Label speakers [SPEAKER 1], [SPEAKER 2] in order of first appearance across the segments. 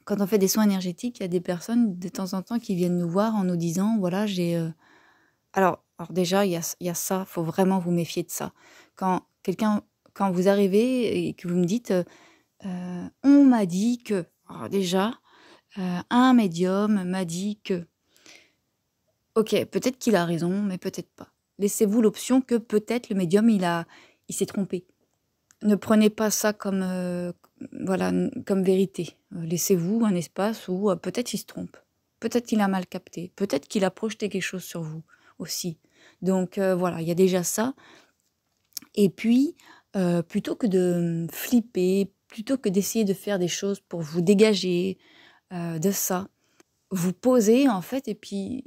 [SPEAKER 1] Quand on fait des soins énergétiques, il y a des personnes de temps en temps qui viennent nous voir en nous disant: «Voilà, j'ai, alors déjà, il y a ça, faut vraiment vous méfier de ça. Quand quelqu'un quand vous arrivez et que vous me dites, «On m'a dit que», alors déjà, un médium m'a dit que. OK, peut-être qu'il a raison, mais peut-être pas. Laissez-vous l'option que peut-être le médium il s'est trompé. Ne prenez pas ça comme, voilà, comme vérité. Laissez-vous un espace où, peut-être il se trompe. Peut-être qu'il a mal capté. Peut-être qu'il a projeté quelque chose sur vous aussi. Donc, voilà, il y a déjà ça. Et puis, plutôt que de, flipper, plutôt que d'essayer de faire des choses pour vous dégager, de ça, vous posez en fait et puis,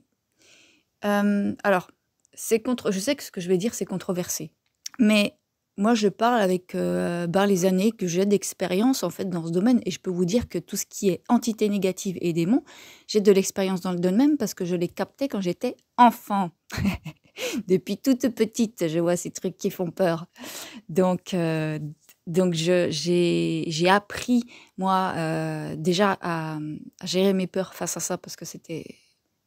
[SPEAKER 1] alors je sais que ce que je vais dire, c'est controversé. Mais moi, je parle avec, les années que j'ai d'expérience, en fait, dans ce domaine et je peux vous dire que tout ce qui est entité négative et démons, j'ai de l'expérience dans le domaine parce que je l'ai capté quand j'étais enfant. Depuis toute petite, je vois ces trucs qui font peur. Donc j'ai appris, moi, déjà à gérer mes peurs face à ça parce que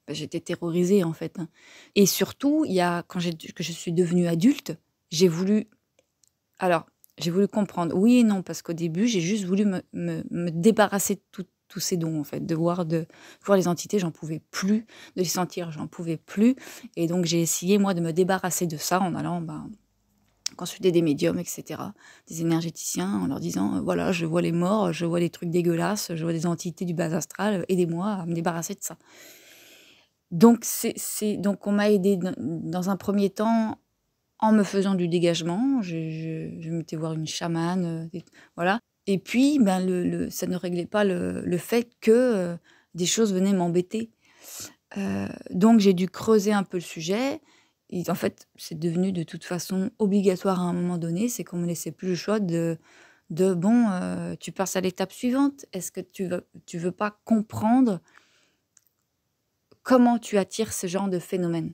[SPEAKER 1] j'étais terrorisée, en fait, hein. Et surtout, il y a que je suis devenue adulte, j'ai voulu alors, j'ai voulu comprendre, oui et non, parce qu'au début, j'ai juste voulu me débarrasser de tous ces dons, en fait, de voir les entités, j'en pouvais plus, de les sentir, j'en pouvais plus et donc j'ai essayé, moi, de me débarrasser de ça en allant, consulter des médiums et cetera, des énergéticiens, en leur disant, «Voilà, je vois les morts, je vois les trucs dégueulasses, je vois des entités du bas astral, aidez-moi à me débarrasser de ça». Donc on m'a aidée dans un premier temps en me faisant du dégagement, je m'étais voir une chamane, voilà et puis, ça ne réglait pas le fait que, des choses venaient m'embêter. Donc j'ai dû creuser un peu le sujet et en fait, c'est devenu de toute façon obligatoire à un moment donné, c'est qu'on me laissait plus le choix de «Bon, tu passes à l'étape suivante. Est-ce que tu veux pas comprendre comment tu attires ce genre de phénomène?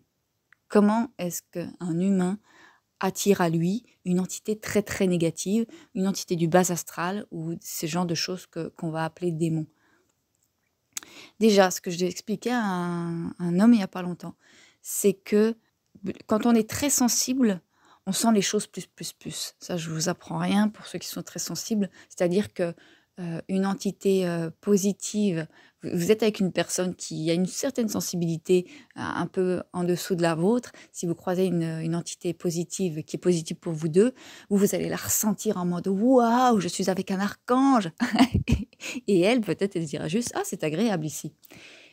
[SPEAKER 1] Comment est-ce qu'un humain attire à lui une entité très, très négative, une entité du bas astral ou ce genre de choses qu'on va appeler démons. Déjà, ce que j'ai expliqué à un homme il y a pas longtemps, c'est que quand on est très sensible, on sent les choses plus, plus, plus. Ça, je vous apprends rien pour ceux qui sont très sensibles. C'est-à-dire que, une entité, positive, vous êtes avec une personne qui a une certaine sensibilité, un peu en dessous de la vôtre. Si vous croisez une entité positive qui est positive pour vous 2, vous allez la ressentir en mode: «Waouh, je suis avec un archange!» et elle, peut-être, elle se dira juste: «Ah, c'est agréable ici».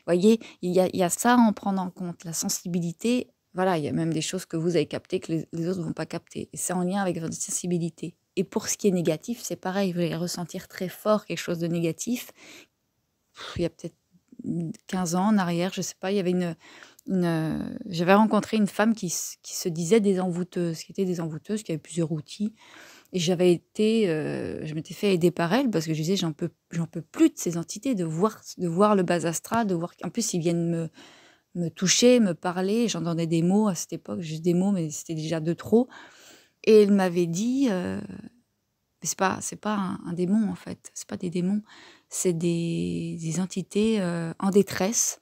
[SPEAKER 1] Voyez, il y a ça à en prendre en compte, la sensibilité. Voilà, il y a même des choses que vous avez captées que les autres ne vont pas capter et c'est en lien avec votre sensibilité et pour ce qui est négatif, c'est pareil, vous allez ressentir très fort quelque chose de négatif. Il y a peut-être, 15 ans en arrière, je sais pas, il y avait j'avais rencontré une femme qui se disait désenvoûteuse, qui était désenvoûteuse, qui avait plusieurs outils et je m'étais fait aider par elle parce que je disais: «J'en peux plus de ces entités, de voir le bas astral, de voir» en plus ils viennent me toucher, me parler. J'entendais des mots à cette époque, juste des mots, mais c'était déjà de trop et elle m'avait dit, mais c'est pas un démon, en fait, c'est pas des démons, c'est des entités, en détresse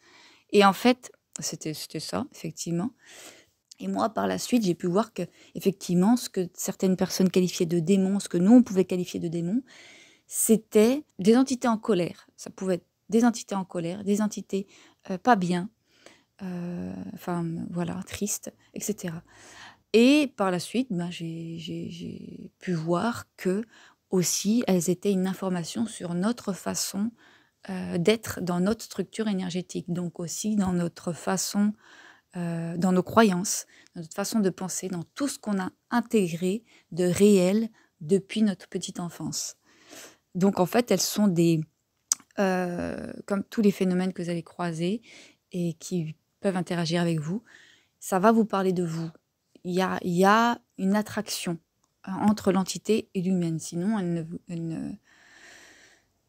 [SPEAKER 1] et en fait, c'était ça, effectivement et moi, par la suite, j'ai pu voir que effectivement, ce que certaines personnes qualifiaient de démons, ce que nous, on pouvait qualifier de démons, c'était des entités en colère. Ça pouvait être des entités en colère, des entités, pas bien, enfin, voilà, tristes et cetera et par la suite, j'ai pu voir que aussi elles étaient une information sur notre façon, d'être dans notre structure énergétique, donc aussi dans notre façon, dans nos croyances, dans notre façon de penser, dans tout ce qu'on a intégré de réel depuis notre petite enfance. Donc en fait, elles sont comme tous les phénomènes que vous allez croiser et qui peuvent interagir avec vous, ça va vous parler de vous. Il y a une attraction, entre l'entité et l'humaine, sinon elle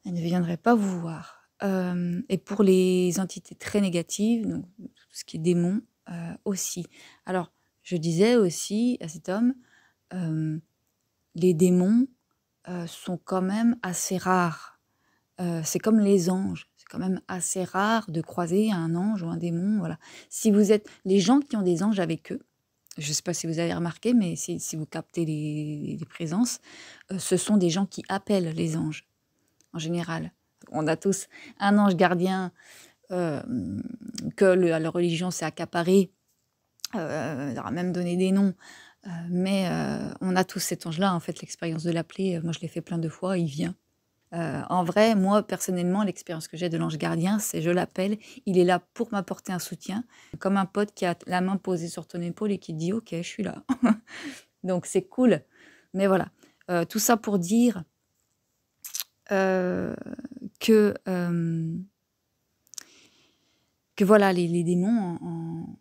[SPEAKER 1] ne viendrait pas vous voir. Et pour les entités très négatives, donc tout ce qui est démons, aussi. Alors, je disais aussi à cet homme, hem, les démons, sont quand même assez rares. C'est comme les anges. C'est quand même assez rare de croiser un ange ou un démon, voilà. Si vous êtes les gens qui ont des anges avec eux, je ne sais pas si vous avez remarqué, mais si vous captez les présences, ce sont des gens qui appellent les anges, en général. On a tous un ange gardien que la religion s'est accaparé, leur a même donné des noms, mais on a tous cet ange-là. En fait, l'expérience de l'appeler, moi je l'ai fait plein de fois, il vient. En vrai, moi, personnellement, l'expérience que j'ai de l'ange gardien, c'est je l'appelle, il est là pour m'apporter un soutien, comme un pote qui a la main posée sur ton épaule et qui dit: «OK, je suis là». Donc c'est cool. Mais voilà, tout ça pour dire, heu, que, que voilà, les démons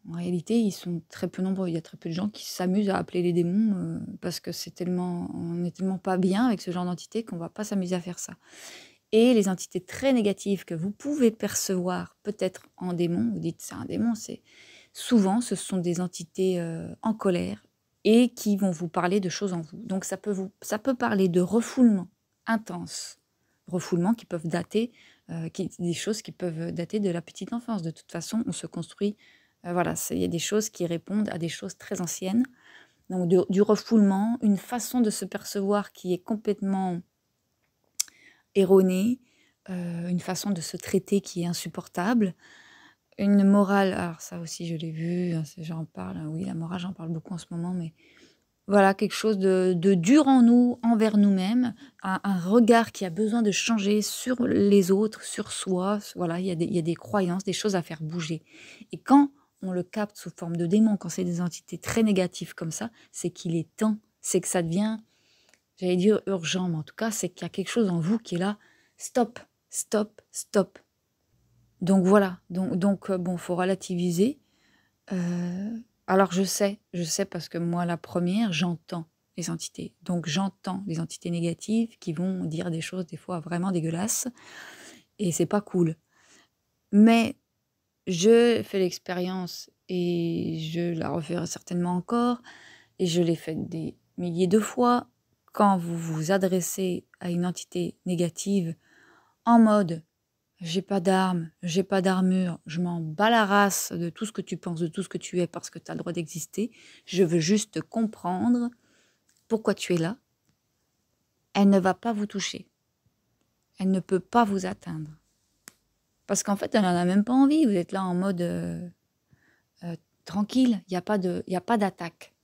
[SPEAKER 1] en réalité, ils sont très peu nombreux. Il y a très peu de gens qui s'amusent à appeler les démons, parce que on est tellement pas bien avec ce genre d'entité qu'on va pas s'amuser à faire ça. Et les entités très négatives que vous pouvez percevoir peut-être en démon, vous dites: «C'est un démon», c'est souvent ce sont des entités, en colère et qui vont vous parler de choses en vous. Donc ça peut parler de refoulement intense, refoulements qui peuvent dater, des choses qui peuvent dater de la petite enfance. De toute façon, on se construit, voilà, il y a des choses qui répondent à des choses très anciennes. Donc du refoulement, une façon de se percevoir qui est complètement erronée, une façon de se traiter qui est insupportable, une morale, alors ça aussi je l'ai vu, j'en parle, oui, la morale, j'en parle beaucoup en ce moment, mais voilà, quelque chose de dur en nous, envers nous-mêmes, un regard qui a besoin de changer sur les autres, sur soi, voilà, il y a des croyances, des choses à faire bouger. Et quand on le capte sous forme de démon, quand c'est des entités très négatives comme ça, c'est qu'il est temps, c'est que ça devient, j'allais dire urgent, mais en tout cas, c'est qu'il y a quelque chose en vous qui est là, stop, stop, stop. Donc voilà, donc bon, faut relativiser. Alors je sais parce que moi la première, j'entends les entités. Donc j'entends les entités négatives qui vont dire des choses des fois vraiment dégueulasses et c'est pas cool. Mais je fais l'expérience et je la referai certainement encore et je l'ai faite des milliers de fois. Quand vous vous adressez à une entité négative en mode: «J'ai pas d'armes, j'ai pas d'armure, je m'en bats la race de tout ce que tu penses, de tout ce que tu es parce que tu as le droit d'exister. Je veux juste comprendre pourquoi tu es là». Elle ne va pas vous toucher. Elle ne peut pas vous atteindre. Parce qu'en fait, elle en a même pas envie. Vous êtes là en mode, tranquille, il y a pas d'attaque.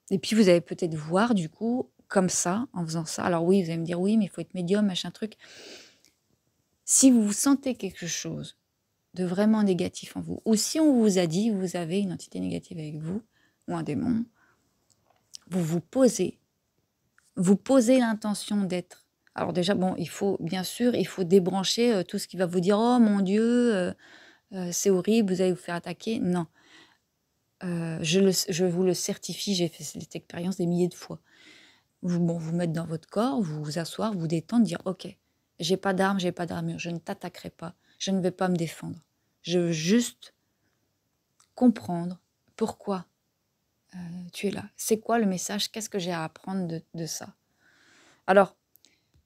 [SPEAKER 1] Et puis vous allez peut-être voir du coup, comme ça, en faisant ça, alors oui, vous allez me dire: «Oui, mais il faut être médium, machin truc». Si vous sentez quelque chose de vraiment négatif en vous, ou si on vous a dit vous avez une entité négative avec vous, ou un démon, vous posez l'intention d'être. Alors déjà, bon, bien sûr, il faut débrancher tout ce qui va vous dire: «Oh mon Dieu, c'est horrible, vous allez vous faire attaquer». Non, je vous le certifie, j'ai fait cette expérience des milliers de fois. Vous mettre dans votre corps, vous asseoir, vous détendre, dire: «OK, j'ai pas d'armes, j'ai pas d'armure, je ne t'attaquerai pas, je ne vais pas me défendre. Je veux juste comprendre pourquoi tu es là. C'est quoi le message? Qu'est-ce que j'ai à apprendre de ça?» Alors,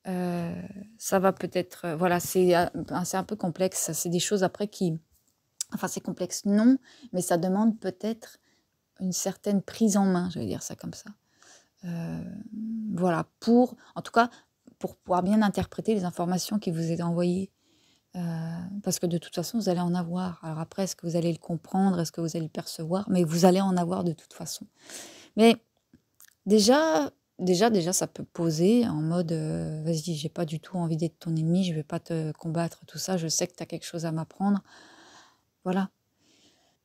[SPEAKER 1] heu, ça va peut-être, voilà, c'est un peu complexe, ça, c'est des choses après qui, enfin, c'est complexe, non, mais ça demande peut-être une certaine prise en main, je vais dire ça comme ça. Heu, voilà, en tout cas, pour pouvoir bien interpréter les informations qui vous est envoyées. Heu, Parce que de toute façon, vous allez en avoir. Alors après, est-ce que vous allez le comprendre? Est-ce que vous allez le percevoir? Mais vous allez en avoir de toute façon. Mais déjà, ça peut poser en mode, «Vas-y, j'ai pas du tout envie d'être ton ennemi, je vais pas te combattre, tout ça, je sais que tu as quelque chose à m'apprendre». Voilà.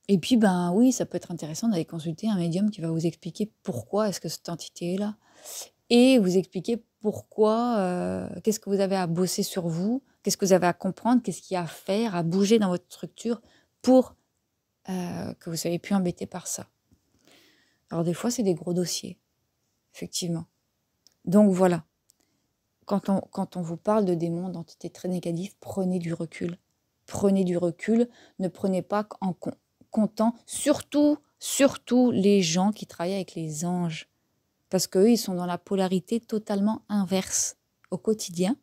[SPEAKER 1] Et puis, ben, oui, ça peut être intéressant d'aller consulter un médium qui va vous expliquer pourquoi est-ce que cette entité est là et vous expliquer pourquoi, qu'est-ce que vous avez à bosser sur vous, qu'est-ce que vous avez à comprendre, qu'est-ce qu'il y a à faire, à bouger dans votre structure pour, que vous soyez plus embêté par ça. Alors des fois, c'est des gros dossiers, effectivement. Donc voilà, quand on vous parle de démons, d'entités très négatives, prenez du recul. Prenez du recul, ne prenez pas en comptant surtout les gens qui travaillent avec les anges. Parce qu'eux, ils sont dans la polarité totalement inverse au quotidien.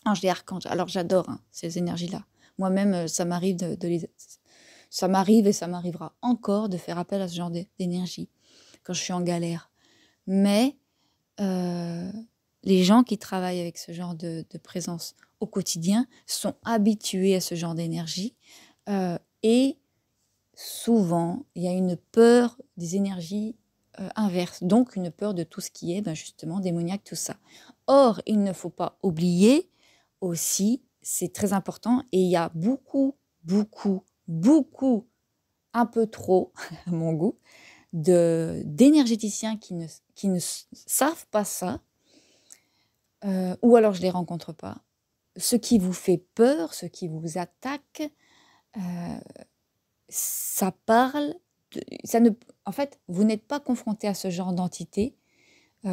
[SPEAKER 1] anges et archanges. Alors j'adore hein, ces énergies-là. Moi-même, ça m'arrive ça m'arrive et ça m'arrivera encore de faire appel à ce genre d'énergie quand je suis en galère. Mais les gens qui travaillent avec ce genre de présence au quotidien sont habitués à ce genre d'énergie et souvent, il y a une peur des énergies inverses, donc une peur de tout ce qui est justement démoniaque, tout ça. Or, il ne faut pas oublier aussi, c'est très important, et il y a beaucoup, un peu trop, à mon goût, d'énergéticiens qui ne savent pas ça, ou alors je ne les rencontre pas. Ce qui vous fait peur, ce qui vous attaque, ça parle, en fait, vous n'êtes pas confronté à ce genre d'entité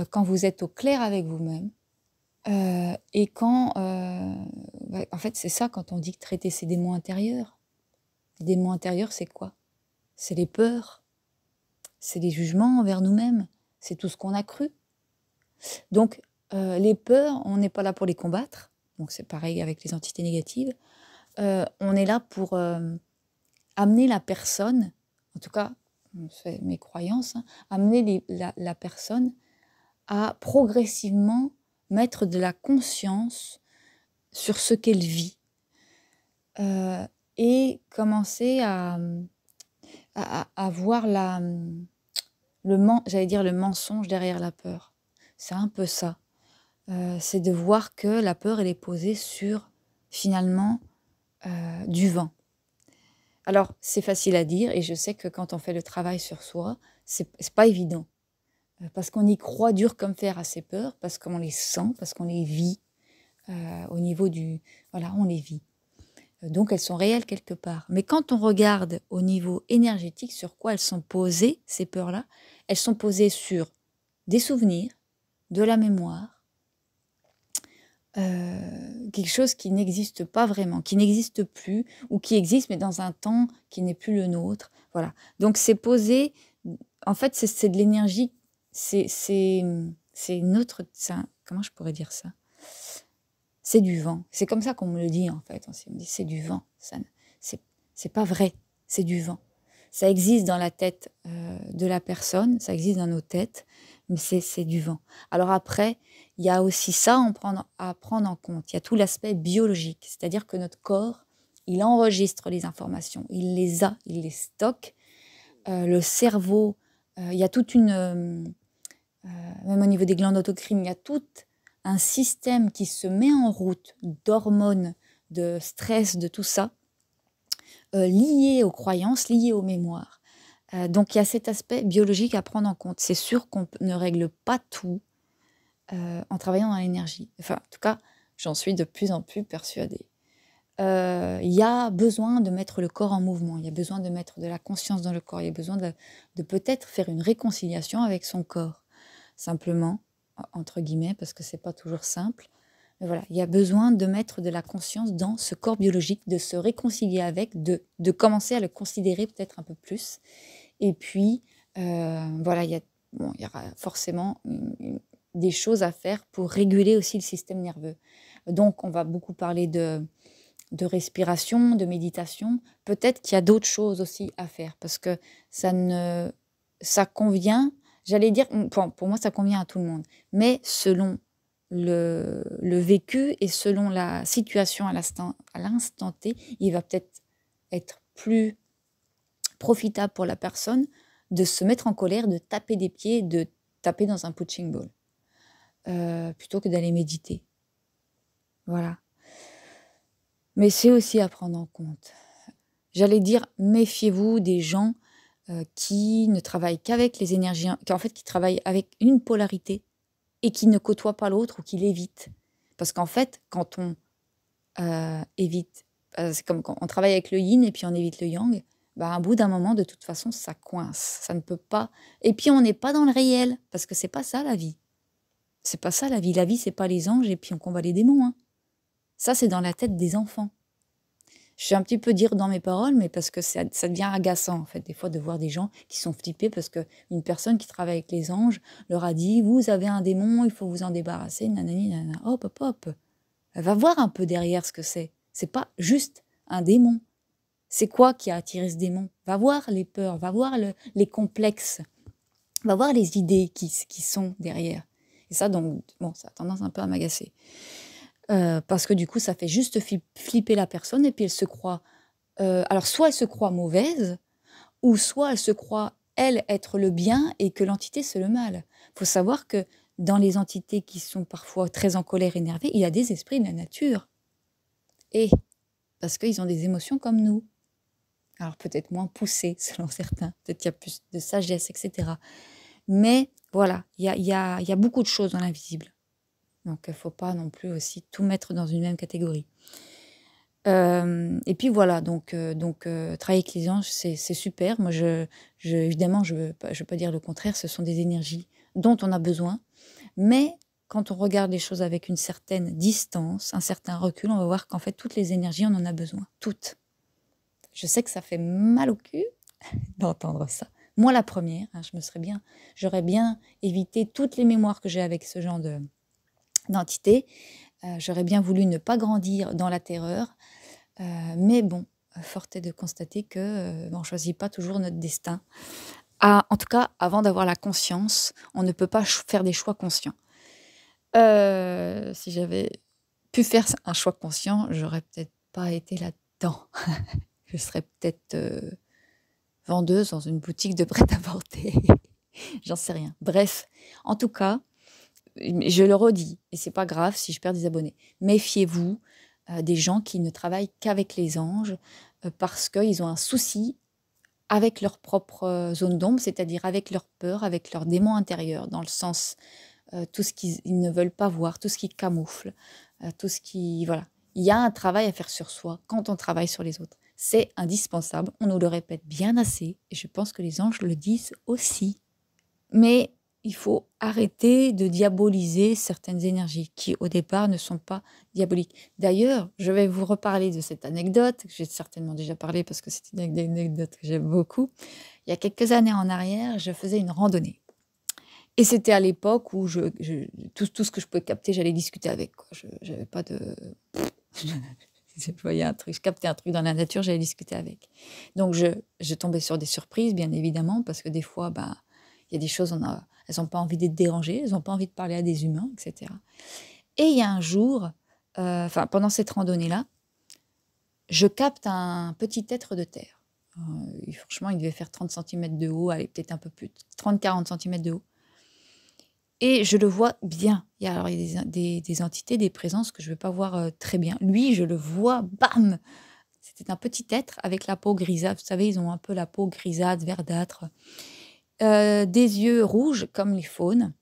[SPEAKER 1] quand vous êtes au clair avec vous-même. Et quand, en fait, c'est ça quand on dit que traiter ses démons intérieurs. Les démons intérieurs, c'est quoi? C'est les peurs, c'est les jugements envers nous-mêmes, c'est tout ce qu'on a cru. Donc, les peurs, on n'est pas là pour les combattre. Donc, c'est pareil avec les entités négatives. On est là pour amener la personne, en tout cas, c'est mes croyances, hein, amener la personne à progressivement mettre de la conscience sur ce qu'elle vit et commencer à voir j'allais dire le mensonge derrière la peur. C'est un peu ça. C'est de voir que la peur, elle est posée sur, finalement, du vent. Alors, c'est facile à dire et je sais que quand on fait le travail sur soi, c'est pas évident. Parce qu'on y croit dur comme fer à ces peurs, parce qu'on les sent, parce qu'on les vit au niveau du... Voilà, on les vit. Donc, elles sont réelles quelque part. Mais quand on regarde au niveau énergétique sur quoi elles sont posées, ces peurs-là, elles sont posées sur des souvenirs, de la mémoire, quelque chose qui n'existe pas vraiment, qui n'existe plus, ou qui existe mais dans un temps qui n'est plus le nôtre. Voilà. Donc, c'est posé... En fait, c'est de l'énergie... C'est une autre... Comment je pourrais dire ça? C'est du vent. C'est comme ça qu'on me le dit, en fait. On me dit, c'est du vent. C'est pas vrai. C'est du vent. Ça existe dans la tête de la personne, ça existe dans nos têtes, mais c'est du vent. Alors après, il y a aussi ça à prendre en compte. Il y a tout l'aspect biologique, c'est-à-dire que notre corps, il enregistre les informations, il les a, il les stocke. Le cerveau, il y a toute une... même au niveau des glandes autocrines, il y a tout un système qui se met en route d'hormones, de stress, de tout ça, lié aux croyances, lié aux mémoires. Donc il y a cet aspect biologique à prendre en compte. C'est sûr qu'on ne règle pas tout en travaillant dans l'énergie. Enfin, en tout cas, j'en suis de plus en plus persuadée. Il y a besoin de mettre le corps en mouvement, il y a besoin de mettre de la conscience dans le corps, il y a besoin de peut-être faire une réconciliation avec son corps. Simplement, entre guillemets, parce que c'est pas toujours simple. Mais voilà, il y a besoin de mettre de la conscience dans ce corps biologique, de se réconcilier avec, de commencer à le considérer peut-être un peu plus. Et puis, voilà, il y aura forcément des choses à faire pour réguler aussi le système nerveux. Donc, on va beaucoup parler de respiration, de méditation. Peut-être qu'il y a d'autres choses aussi à faire, parce que ça convient, j'allais dire, pour moi, ça convient à tout le monde. Mais selon le vécu et selon la situation à l'instant T, il va peut-être être plus profitable pour la personne de se mettre en colère, de taper des pieds, de taper dans un punching ball, plutôt que d'aller méditer. Voilà. Mais c'est aussi à prendre en compte. J'allais dire, méfiez-vous des gens qui ne travaillent qu'avec les énergies, qui travaillent avec une polarité et qui ne côtoient pas l'autre ou qui l'évitent. Parce qu'en fait, quand on évite, c'est comme quand on travaille avec le yin et puis on évite le yang, à bout d'un moment, de toute façon, ça coince. Ça ne peut pas... Et puis, on n'est pas dans le réel, parce que c'est pas ça, la vie. C'est pas ça, la vie. La vie, c'est pas les anges et puis on combat les démons, hein. Ça, c'est dans la tête des enfants. Je suis un petit peu dire dans mes paroles, mais parce que ça devient agaçant, en fait, des fois, de voir des gens qui sont flippés parce qu'une personne qui travaille avec les anges leur a dit « Vous avez un démon, il faut vous en débarrasser, nanani, nanana. » Hop, hop, hop. Va voir un peu derrière ce que c'est. C'est pas juste un démon. C'est quoi qui a attiré ce démon? Va voir les peurs, va voir les complexes, va voir les idées qui sont derrière. Et ça, donc, bon, ça a tendance un peu à m'agacer. Parce que du coup, ça fait juste flipper la personne et puis elle se croit... alors, soit elle se croit mauvaise, ou soit elle se croit, elle, être le bien et que l'entité, c'est le mal. Il faut savoir que dans les entités qui sont parfois très en colère, énervées, il y a des esprits de la nature. Et parce qu'ils ont des émotions comme nous. Alors peut-être moins poussées, selon certains. Peut-être qu'il y a plus de sagesse, etc. Mais voilà, il y a beaucoup de choses dans l'invisible. Donc il ne faut pas non plus aussi tout mettre dans une même catégorie. Et puis voilà, donc travailler avec les anges, c'est super. Moi, évidemment, je veux pas dire le contraire, ce sont des énergies dont on a besoin. Mais quand on regarde les choses avec une certaine distance, un certain recul, on va voir qu'en fait, toutes les énergies, on en a besoin. Toutes. Je sais que ça fait mal au cul d'entendre ça. Moi, la première, hein, j'aurais bien évité toutes les mémoires que j'ai avec ce genre d'entité. J'aurais bien voulu ne pas grandir dans la terreur. Mais bon, forte est de constater que on ne choisit pas toujours notre destin. En tout cas, avant d'avoir la conscience, on ne peut pas faire des choix conscients. Si j'avais pu faire un choix conscient, j'aurais peut-être pas été là-dedans. Je serais peut-être vendeuse dans une boutique de prêt-à-porter. J'en sais rien. Bref, en tout cas, je le redis, et c'est pas grave si je perds des abonnés. Méfiez-vous des gens qui ne travaillent qu'avec les anges parce qu'ils ont un souci avec leur propre zone d'ombre, c'est-à-dire avec leur peur, avec leur démon intérieur, dans le sens tout ce qu'ils ne veulent pas voir, tout ce qui camoufle, tout ce qui... Voilà. Il y a un travail à faire sur soi quand on travaille sur les autres. C'est indispensable, on nous le répète bien assez, et je pense que les anges le disent aussi. Mais il faut arrêter de diaboliser certaines énergies qui, au départ, ne sont pas diaboliques. D'ailleurs, je vais vous reparler de cette anecdote, que j'ai certainement déjà parlé parce que c'est une anecdote que j'aime beaucoup. Il y a quelques années en arrière, je faisais une randonnée. Et c'était à l'époque où tout ce que je pouvais capter, j'allais discuter avec. Je n'avais pas de... Je voyais un truc, je captais un truc dans la nature, j'allais discuter avec. Donc, je tombais sur des surprises, bien évidemment, parce que des fois, il y a des choses, elles n'ont pas envie d'être dérangées, elles n'ont pas envie de parler à des humains, etc. Et il y a un jour, pendant cette randonnée-là, je capte un petit être de terre. Franchement, il devait faire 30 cm de haut, allez, peut-être un peu plus, 30-40 cm de haut. Et je le vois bien. Il y a des entités, des présences que je ne vais pas voir très bien. Lui, je le vois, bam! C'était un petit être avec la peau grisâtre. Vous savez, ils ont un peu la peau grisâtre, verdâtre. Des yeux rouges comme les faunes.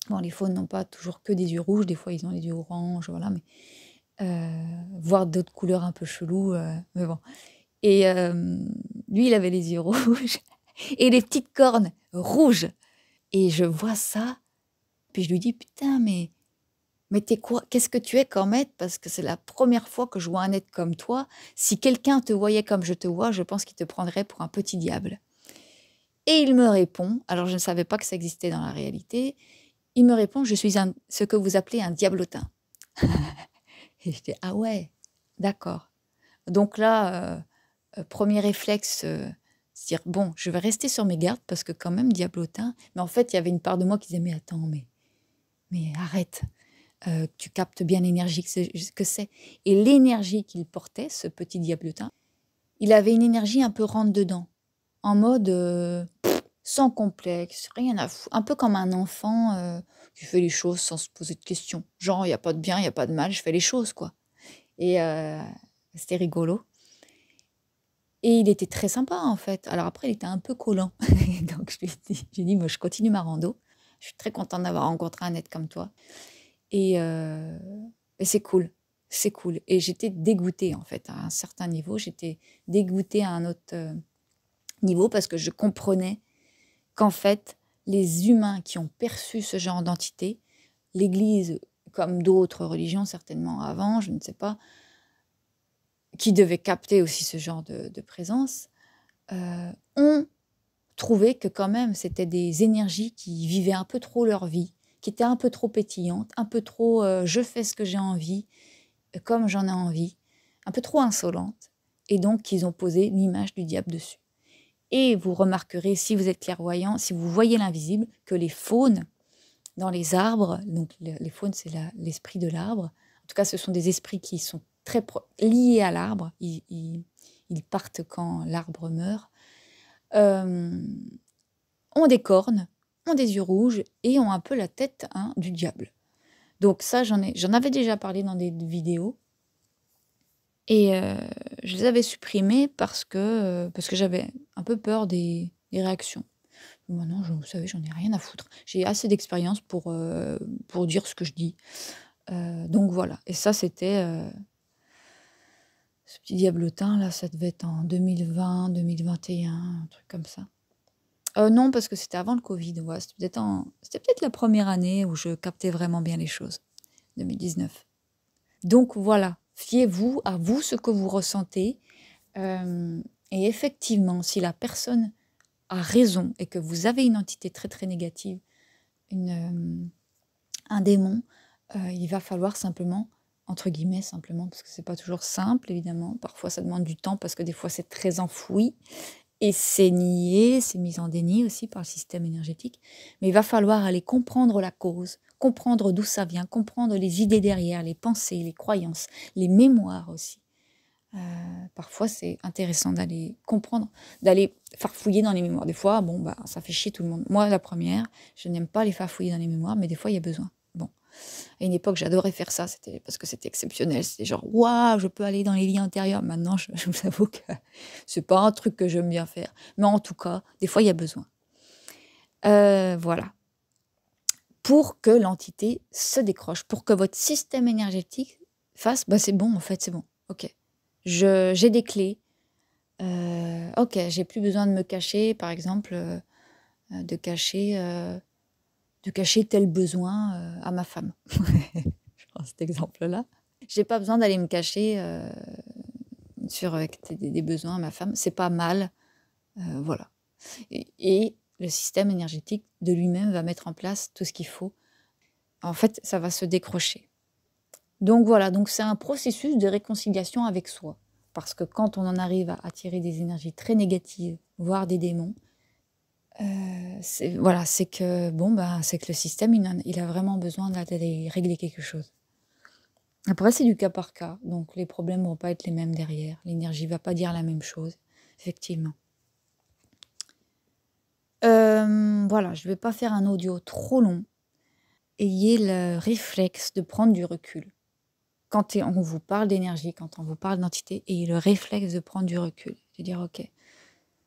[SPEAKER 1] Bon, les faunes n'ont pas toujours que des yeux rouges. Des fois, ils ont des yeux oranges, voilà. Mais, voire d'autres couleurs un peu cheloues. Mais bon. Et lui, il avait les yeux rouges et les petites cornes rouges. Et je vois ça. Puis je lui dis, putain, mais t'es quoi? Qu'est-ce que tu es comme être? Parce que c'est la première fois que je vois un être comme toi. Si quelqu'un te voyait comme je te vois, je pense qu'il te prendrait pour un petit diable. Et il me répond, alors je ne savais pas que ça existait dans la réalité, il me répond, je suis ce que vous appelez un diablotin. Et je dis, ah ouais, d'accord. Donc là, premier réflexe, c'est dire, bon, je vais rester sur mes gardes parce que quand même, diablotin. Mais en fait, il y avait une part de moi qui disait, mais attends, mais arrête, tu captes bien l'énergie que c'est. Et l'énergie qu'il portait, ce petit diablotin, il avait une énergie un peu rentre-dedans, en mode sans complexe, rien à foutre. Un peu comme un enfant qui fait les choses sans se poser de questions. Genre, il n'y a pas de bien, il n'y a pas de mal, je fais les choses, quoi. Et c'était rigolo. Et il était très sympa, en fait. Alors après, il était un peu collant. Donc, j'ai dit, moi, je continue ma rando. Je suis très contente d'avoir rencontré un être comme toi. Et c'est cool. C'est cool. Et j'étais dégoûtée, en fait, à un certain niveau. J'étais dégoûtée à un autre niveau parce que je comprenais qu'en fait, les humains qui ont perçu ce genre d'entité, l'Église, comme d'autres religions certainement avant, je ne sais pas, qui devaient capter aussi ce genre de présence, ont trouvé que quand même c'était des énergies qui vivaient un peu trop leur vie, qui étaient un peu trop pétillantes, un peu trop je fais ce que j'ai envie, comme j'en ai envie, un peu trop insolente, et donc ils ont posé l'image du diable dessus. Et vous remarquerez, si vous êtes clairvoyant, si vous voyez l'invisible, que les faunes dans les arbres, donc les faunes, c'est l'esprit de l'arbre. En tout cas, ce sont des esprits qui sont très liés à l'arbre. Ils partent quand l'arbre meurt. Ont des cornes, ont des yeux rouges et ont un peu la tête du diable. Donc ça, j'en avais déjà parlé dans des vidéos. Et je les avais supprimés parce que j'avais un peu peur des réactions. Maintenant, vous savez, j'en ai rien à foutre. J'ai assez d'expérience pour dire ce que je dis. Donc voilà. Et ça, c'était ce petit diablotin, là, ça devait être en 2020, 2021, un truc comme ça. Non, parce que c'était avant le Covid. Ouais, c'était peut-être la première année où je captais vraiment bien les choses. 2019. Donc voilà. Fiez-vous à vous ce que vous ressentez. Et effectivement, si la personne a raison et que vous avez une entité très très négative, un démon, il va falloir simplement, entre guillemets simplement, parce que c'est pas toujours simple évidemment, parfois ça demande du temps parce que des fois c'est très enfoui et c'est nié, c'est mis en déni aussi par le système énergétique, mais il va falloir aller comprendre la cause, comprendre d'où ça vient, comprendre les idées derrière, les pensées, les croyances, les mémoires aussi. Parfois, c'est intéressant d'aller comprendre, d'aller farfouiller dans les mémoires. Des fois, ça fait chier tout le monde. Moi, la première, je n'aime pas les farfouiller dans les mémoires, mais des fois, il y a besoin. Bon. À une époque, j'adorais faire ça, parce que c'était exceptionnel. C'était genre, waouh, je peux aller dans les vies antérieures. Maintenant, je vous avoue que c'est pas un truc que j'aime bien faire. Mais en tout cas, des fois, il y a besoin. Voilà. Pour que l'entité se décroche, pour que votre système énergétique fasse, c'est bon, en fait, c'est bon. Ok. J'ai des clés. Ok, j'ai plus besoin de me cacher, par exemple, de cacher tel besoin à ma femme. Je prends cet exemple-là. J'ai pas besoin d'aller me cacher sur des besoins à ma femme. C'est pas mal. Voilà. Et le système énergétique de lui-même va mettre en place tout ce qu'il faut. En fait, ça va se décrocher. Donc voilà, donc c'est un processus de réconciliation avec soi. Parce que quand on en arrive à attirer des énergies très négatives, voire des démons, c'est que le système, il a vraiment besoin d'aller régler quelque chose. Après, c'est du cas par cas, donc les problèmes ne vont pas être les mêmes derrière. L'énergie ne va pas dire la même chose, effectivement. Voilà, je ne vais pas faire un audio trop long. Ayez le réflexe de prendre du recul. Quand on vous parle d'énergie, quand on vous parle d'entité, ayez le réflexe de prendre du recul. De dire,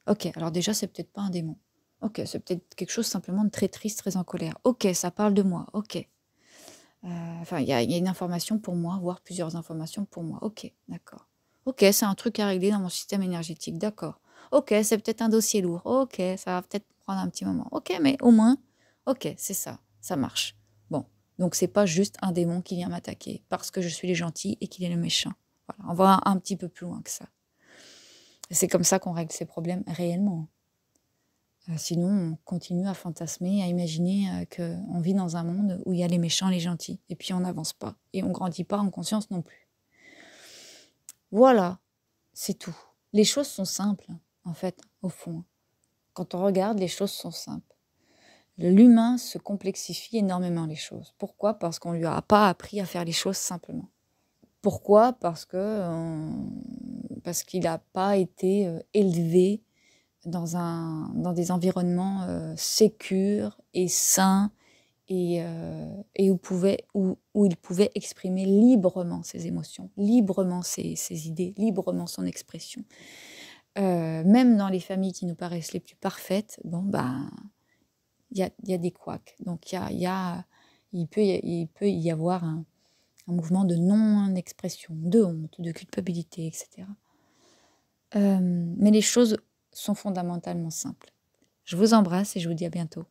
[SPEAKER 1] ok, alors déjà, c'est peut-être pas un démon. Ok, c'est peut-être quelque chose simplement de très triste, très en colère. Ok, ça parle de moi. Ok. Il y a une information pour moi, voire plusieurs informations pour moi. Ok, d'accord. Ok, c'est un truc à régler dans mon système énergétique. D'accord. Ok, c'est peut-être un dossier lourd. Ok, ça va peut-être prendre un petit moment. Ok, mais au moins, ok, c'est ça. Ça marche. Bon, donc c'est pas juste un démon qui vient m'attaquer parce que je suis le gentil et qu'il est le méchant. Voilà, on va un petit peu plus loin que ça. C'est comme ça qu'on règle ces problèmes réellement. Sinon, on continue à fantasmer, à imaginer qu'on vit dans un monde où il y a les méchants, les gentils. Et puis on n'avance pas. Et on ne grandit pas en conscience non plus. Voilà, c'est tout. Les choses sont simples, en fait, au fond. Quand on regarde, les choses sont simples. L'humain se complexifie énormément les choses. Pourquoi ? Parce qu'on ne lui a pas appris à faire les choses simplement. Pourquoi ? Parce qu'il n'a pas été élevé dans des environnements sécures et sains et où il pouvait exprimer librement ses émotions, librement ses idées, librement son expression. Même dans les familles qui nous paraissent les plus parfaites, il y a des couacs. Donc il peut y avoir un mouvement de non-expression, de honte, de culpabilité, etc. Mais les choses sont fondamentalement simples. Je vous embrasse et je vous dis à bientôt.